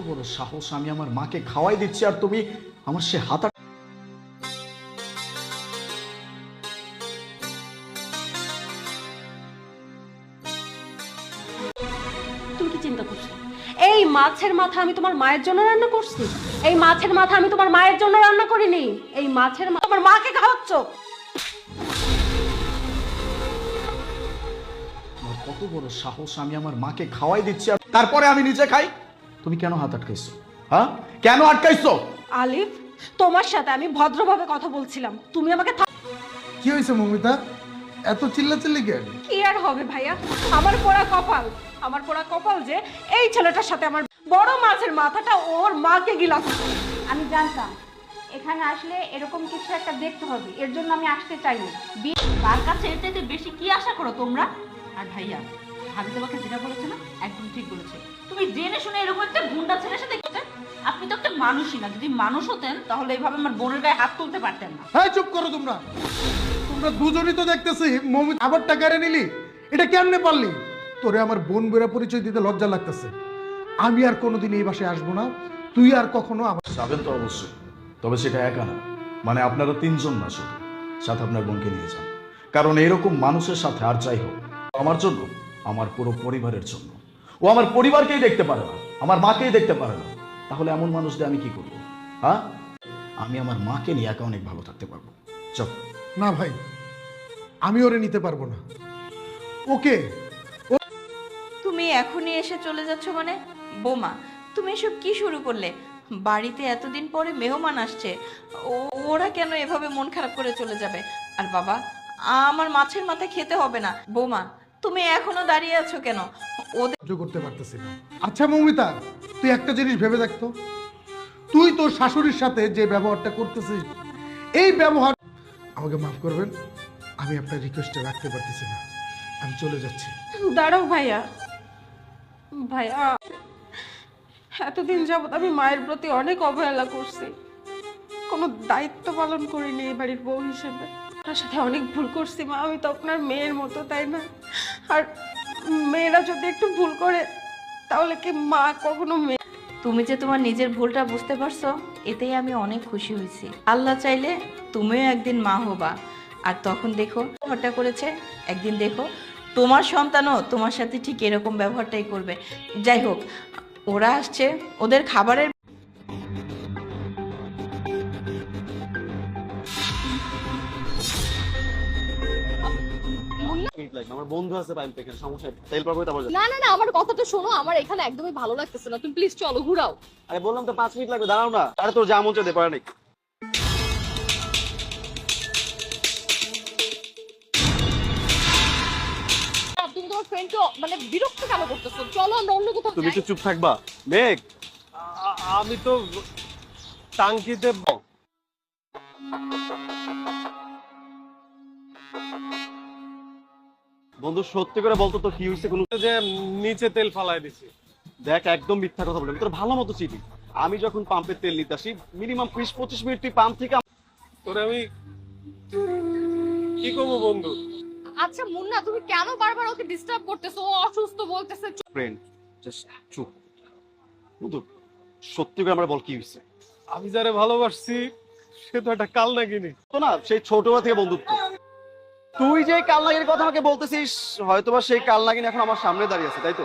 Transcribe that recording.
বড় সাহস, আমি আমার মাকে খাওয়াই দিচ্ছি আর তুমি আমার সে হাতা। তুমি কি চিন্তা করছো এই মাছের মাথা আমি তোমার মায়ের জন্য রান্না করছি? এই মাছের মাথা আমি তোমার মায়ের জন্য রান্না করিনি। এই মাছের মাথা তোমার মাকে খাওয়াচ্ছ। আমার কত বড় সাহস, আমি আমার মাকে খাওয়াই দিচ্ছি আর তারপরে আমি নিজে খাই। তুমি কেন হাত আটকাইছো? হ্যাঁ, কেন আটকাইছো? আলিফ, তোমার সাথে আমি ভদ্রভাবে কথা বলছিলাম, তুমি আমাকে কি হয়েছে মমিতা, এত চিল্লাচিল্লি কেন? কি আর হবে ভাইয়া, আমার পোড়া কপাল, আমার পোড়া কপাল যে এই ছেলেটার সাথে আমার বড় মাছের মাথাটা ওর মাকে গিলা। আমি জানতাম এখানে আসলে এরকম কিছু একটা দেখতে হবে, এর জন্য আমি আসতে চাইনি। তার কাছে এর চাইতে বেশি কি আশা করো তোমরা? আর ভাইয়া, ভাবি তোমাকে যেটা বলেছে না, একদম ঠিক বলেছে। তুমি জেনে শুনে এরকম একটা গুন্ডা ছেলের সাথে গেছে। আপনি তো একটা মানুষই না, যদি মানুষ হতেন তাহলে এইভাবে আমার বোনের গায়ে হাত তুলতে পারতেন না। হ্যাঁ চুপ করো তোমরা, তোমরা দুজনই তো দেখতেছি মমিতা আবার টাকা নিলি, এটা কেমনে পারলি? তোরে আমার বোন বেরা পরিচয় দিতে লজ্জা লাগতেছে। আমি আর কোনোদিন এই বাসায় আসবো না, তুই আর কখনো আমার যাবেন তো অবশ্যই, তবে সেটা একা না, মানে আপনারা তিনজন না, শুধু সাথে আপনার বোনকে নিয়ে যান। কারণ এরকম মানুষের সাথে আর যাই হোক, আমার জন্য, আমার পুরো পরিবারের জন্য। ও আমার পরিবারকেই দেখতে পারে না, আমার মাকেই দেখতে পারে না, তাহলে এমন মানুষ দিয়ে আমি কি করব? হ্যাঁ, আমি আমার মাকে নিয়ে একা অনেক ভালো থাকতে পারবো। চল। না ভাই, আমি ওরে নিতে পারবো না। ওকে তুমি এখনই এসে চলে যাচ্ছ মানে? বোমা, তুমি এসব কি শুরু করলে? বাড়িতে এতদিন পরে মেহমান আসছে, ওরা কেন এভাবে মন খারাপ করে চলে যাবে? আর বাবা, আমার মাছের মাথা খেতে হবে না। বোমা, তুমি এখনো দাঁড়িয়ে আছো কেন? ওদের সহ্য করতে পারতেছি না। আচ্ছা মৌমিতা, তুই একটা জিনিস ভেবে দেখতো, তুই তোর শাশুড়ির সাথে যে ব্যবহারটা করতেছিস, এই ব্যবহার, আমাকে মাফ করবেন, আমি আপনার রিকোয়েস্টে রাখতে পারতেছি না, আমি চলে যাচ্ছি। দাঁড়াও ভাইয়া, ভাইয়া এতদিন যাবত আমি মায়ের প্রতি অনেক অবহেলা করছি, কোনো দায়িত্ব পালন করিনি এই বাড়ির বউ হিসেবে। আপনার সাথে অনেক ভুল করছি মা, আমি তো আপনার মেয়ের মতো, তাই না? আর মেয়েরা যদি একটু ভুল করে তাহলে কি মা কখনো মেয়ে? তুমি যে তোমার নিজের ভুলটা বুঝতে পারছো, এতেই আমি অনেক খুশি হয়েছি। আল্লাহ চাইলে তুমিও একদিন মা হবা, আর তখন দেখো ব্যবহারটা করেছে, একদিন দেখো তোমার সন্তানও তোমার সাথে ঠিক এরকম ব্যবহারটাই করবে। যাই হোক, ওরা আসছে, ওদের খাবারের আমার বন্ধু আছে পাইপ এখানে, সমস্যা তেল পাবো তারপর না না না, আমার কথাটা শোনো, আমার এখানে একদমই ভালো লাগতেছে না, তুমি প্লিজ চলো ঘুরাও। আরে বললাম তো 5 মিনিট লাগবে, দাঁড়াও না। আরে তোর যা মন চায় দে, পারে নাই। তুমি তোমার ফ্রেন্ডকে মানে বিরক্ত কেন করতেছো? চলো আমরা অন্য কোথাও তুমি যাই। একটু চুপ থাকবা মেঘ। আমি তো টাঙ্কিতে বন্ধু সত্যি করে বলতো তো কি হয়েছে? কোনো যে নিচে তেল ফালাই দিছি। দেখ, একদম মিথ্যা কথা বলবি, তোর ভালো মতো চিনি। আমি যখন পাম্পের তেল নিতে আসি, মিনিমাম 20-25 মিনিট তুই পাম্প থেকে তোরে আমি কি করবো বন্ধু? আচ্ছা মুন্না, তুমি কেন বারবার ওকে ডিস্টার্ব করতেছো? ও অসুস্থ বলতেছে। ফ্রেন্ড জাস্ট চুপ। বন্ধু সত্যি করে আমরা বল কি হয়েছে? আমি যারে ভালোবাসছি সে তো একটা কাল নাগিনি। তো না, সেই ছোটবেলা থেকে বন্ধুত্ব। তুই যে কাল নাগিনীর কথা আমাকে বলতেছিস, হয়তোবা সেই কাল নাগিনী এখন আমার সামনে দাঁড়িয়ে আছে, তাই তো?